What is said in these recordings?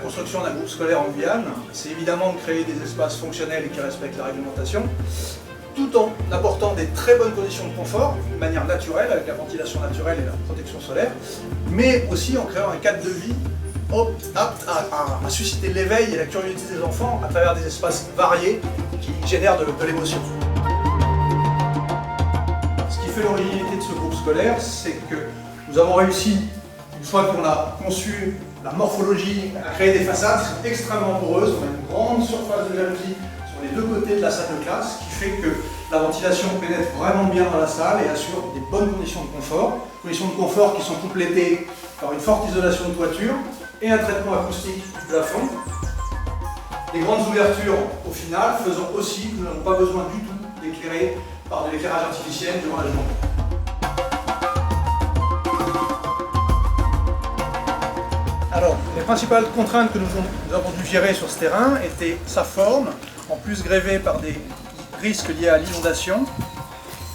construction d'un groupe scolaire en Guyane, c'est évidemment de créer des espaces fonctionnels et qui respectent la réglementation, tout en apportant des très bonnes conditions de confort, de manière naturelle, avec la ventilation naturelle et la protection solaire, mais aussi en créant un cadre de vie apte à susciter l'éveil et la curiosité des enfants à travers des espaces variés qui génèrent de l'émotion. Ce qui fait l'originalité de ce groupe scolaire, c'est que nous avons réussi, une fois qu'on a conçu la morphologie, à créer des façades qui sont extrêmement poreuses. On a une grande surface de jalousie sur les deux côtés de la salle de classe, ce qui fait que la ventilation pénètre vraiment bien dans la salle et assure des bonnes conditions de confort. Conditions de confort qui sont complétées par une forte isolation de toiture et un traitement acoustique du plafond. Les grandes ouvertures, au final, faisant aussi que nous n'avons pas besoin du tout d'éclairer par de l'éclairage artificiel durant la journée. Alors, les principales contraintes que nous avons dû gérer sur ce terrain étaient sa forme, en plus grévée par des risques liés à l'inondation,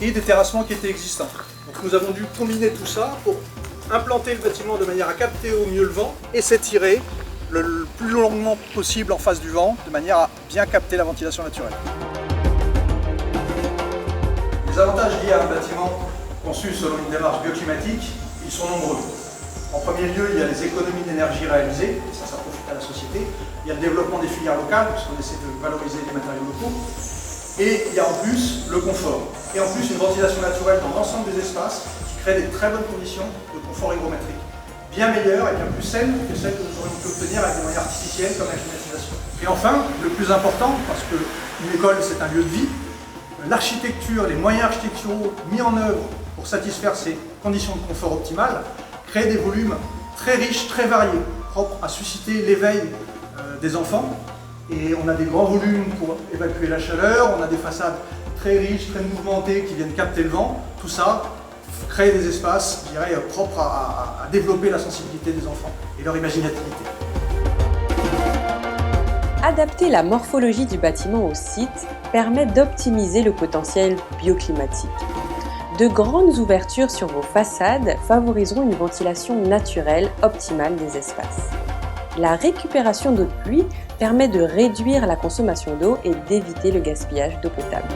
et des terrassements qui étaient existants. Donc nous avons dû combiner tout ça pour implanter le bâtiment de manière à capter au mieux le vent et s'étirer le plus longuement possible en face du vent, de manière à bien capter la ventilation naturelle. Les avantages liés à un bâtiment conçu selon une démarche bioclimatique, ils sont nombreux. En premier lieu, il y a les économies d'énergie réalisées, et ça profite à la société. Il y a le développement des filières locales, puisqu'on essaie de valoriser les matériaux locaux. Et il y a en plus le confort. Et en plus, une ventilation naturelle dans l'ensemble des espaces qui crée des très bonnes conditions de confort hygrométrique. Bien meilleures et bien plus saines que celles que nous aurions pu obtenir avec des moyens artificiels comme la climatisation. Et enfin, le plus important, parce qu'une école c'est un lieu de vie, l'architecture, les moyens architecturaux mis en œuvre pour satisfaire ces conditions de confort optimales créent des volumes très riches, très variés, propres à susciter l'éveil des enfants. Et on a des grands volumes pour évacuer la chaleur, on a des façades très riches, très mouvementées qui viennent capter le vent. Tout ça crée des espaces, je dirais, propres à développer la sensibilité des enfants et leur imaginativité. Adapter la morphologie du bâtiment au site permet d'optimiser le potentiel bioclimatique. De grandes ouvertures sur vos façades favoriseront une ventilation naturelle optimale des espaces. La récupération d'eau de pluie permet de réduire la consommation d'eau et d'éviter le gaspillage d'eau potable.